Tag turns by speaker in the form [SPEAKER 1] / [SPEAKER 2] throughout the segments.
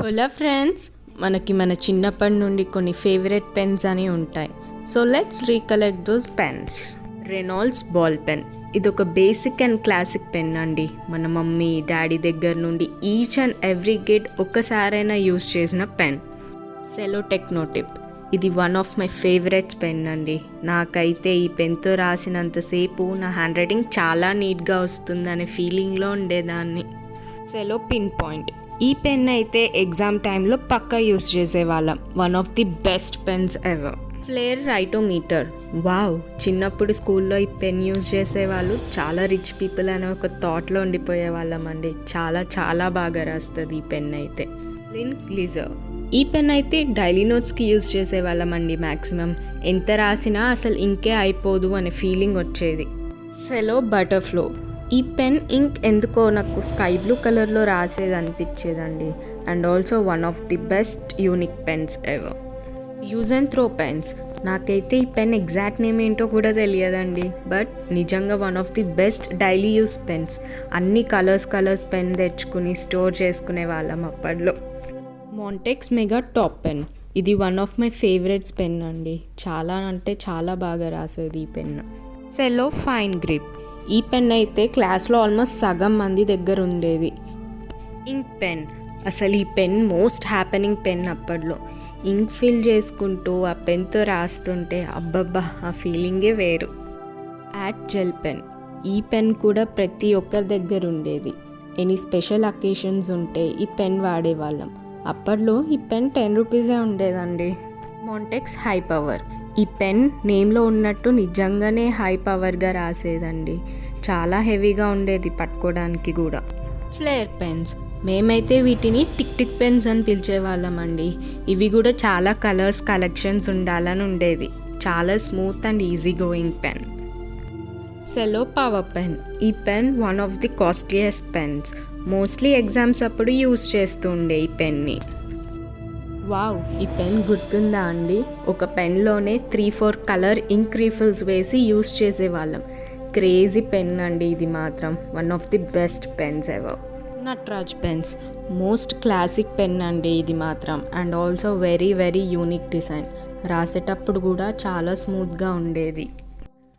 [SPEAKER 1] Hello friends, మనకి మన చిన్నప్పటి నుండి కొన్ని ఫేవరెట్ పెన్స్ అని ఉంటాయి. So let's recollect those pens. Reynolds ball pen ఇది ఒక బేసిక్ అండ్ క్లాసిక్ పెన్ అండి. మన మమ్మీ డాడీ దగ్గర నుండి ఈచ్ అండ్ ఎవ్రీ కిడ్ ఒక్కసారైనా యూజ్ చేసిన పెన్. సెలో టెక్నోటిప్ ఇది one of my favourites pen అండి. నాకైతే ఈ పెన్తో రాసినంతసేపు నా హ్యాండ్ రైటింగ్ చాలా నీట్గా వస్తుందనే ఫీలింగ్లో ఉండేదాన్ని. సెలో పిన్ పాయింట్ ఈ పెన్ అయితే ఎగ్జామ్ టైంలో పక్కా యూస్ చేసేవాళ్ళం. One of the best pens ever. Flair Writometer wow, చిన్నప్పుడు స్కూల్లో ఈ పెన్ యూజ్ చేసేవాళ్ళు చాలా రిచ్ పీపుల్ అనే ఒక థాట్లో ఉండిపోయే వాళ్ళం అండి. చాలా చాలా బాగా రాస్తుంది ఈ పెన్ అయితే. లిన్ గ్లిజర్ ఈ పెన్ అయితే డైలీ నోట్స్కి యూజ్ చేసేవాళ్ళం అండి. మ్యాక్సిమం ఎంత రాసినా అసలు ఇంకే అయిపోదు అనే ఫీలింగ్ వచ్చేది. సెలో బటర్ఫ్లో ఈ పెన్ ఇంక్ ఎందుకో నాకు స్కై బ్లూ కలర్లో రాసేది అనిపించేదండి. And also one of the best unique pens ever. Use and throw pens నాకైతే ఈ పెన్ ఎగ్జాక్ట్ నేమ్ ఏంటో కూడా తెలియదండి. బట్ నిజంగా one of the best daily use pens. అన్ని కలర్స్ పెన్ తెచ్చుకుని స్టోర్ చేసుకునే వాళ్ళం అప్పట్లో. మాంటెక్స్ మెగా టాప్ పెన్ ఇది one of my favourites pen అండి. చాలా అంటే చాలా బాగా రాసేది ఈ పెన్. సెలో ఫైన్ గ్రిప్ ఈ పెన్ అయితే క్లాస్లో ఆల్మోస్ట్ సగం మంది దగ్గర ఉండేది. ఇంక్ పెన్ అసలు ఈ పెన్ మోస్ట్ హ్యాపెనింగ్ పెన్ అప్పట్లో. ఇంక్ ఫిల్ చేసుకుంటూ ఆ పెన్తో రాస్తుంటే అబ్బబ్బా ఆ ఫీలింగే వేరు. యాడ్ జెల్ పెన్ ఈ పెన్ కూడా ప్రతి ఒక్కరి దగ్గర ఉండేది. ఎనీ స్పెషల్ అకేషన్స్ ఉంటే ఈ పెన్ వాడేవాళ్ళం. అప్పట్లో ఈ పెన్ 10 రూపీసే ఉండేదండి. మాంటెక్స్ హై పవర్ ఈ పెన్ నేమ్లో ఉన్నట్టు నిజంగానే హై పవర్గా రాసేదండి. చాలా హెవీగా ఉండేది పట్టుకోవడానికి కూడా. ఫ్లేర్ పెన్స్ మేమైతే వీటిని టిక్ పెన్స్ అని పిలిచేవాళ్ళం అండి. ఇవి కూడా చాలా కలెక్షన్స్ ఉండాలని ఉండేది. చాలా smooth and easy going pen. Cello power pen ఈ pen one of the costliest pens. Mostly exams అప్పుడు యూజ్ చేస్తూ ఉండే ఈ పెన్ని. వావ్, ఈ పెన్ గుర్తుందా అండి? ఒక పెన్లోనే 3-4 కలర్ ఇంక్ రీఫిల్స్ వేసి యూస్ చేసేవాళ్ళం. క్రేజీ పెన్ అండి ఇది మాత్రం. One of the best pens ever. Natraj pens most classic pen అండి ఇది మాత్రం. And also very very unique design. రాసేటప్పుడు కూడా చాలా స్మూత్గా ఉండేది.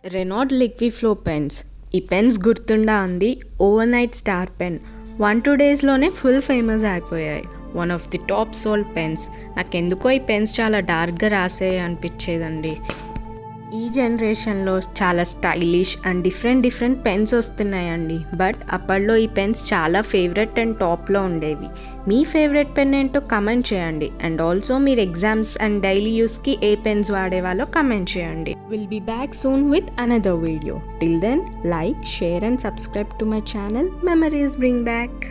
[SPEAKER 1] రెనాల్డ్ లిక్విఫ్లో పెన్స్ ఈ పెన్స్ గుర్తుందా అండి? ఓవర్ నైట్ స్టార్ పెన్ 1-2 డేస్లోనే ఫుల్ ఫేమస్ అయిపోయాయి. One of the top sold pens. నాకెందుకో ఈ పెన్స్ చాలా డార్క్గా రాసే అనిపించేదండి. ఈ జనరేషన్లో చాలా స్టైలిష్ అండ్ డిఫరెంట్ పెన్స్ వస్తున్నాయండి. బట్ అప్పట్లో ఈ పెన్స్ చాలా ఫేవరెట్ అండ్ టాప్లో ఉండేవి. మీ ఫేవరెట్ పెన్ ఏంటో కమెంట్ చేయండి. అండ్ ఆల్సో మీరు ఎగ్జామ్స్ అండ్ డైలీ యూస్కి ఏ పెన్స్ వాడేవాళ్ళో కమెంట్ చేయండి. Will be back soon with another video. Till then like, share and subscribe to my channel. Memories bring back.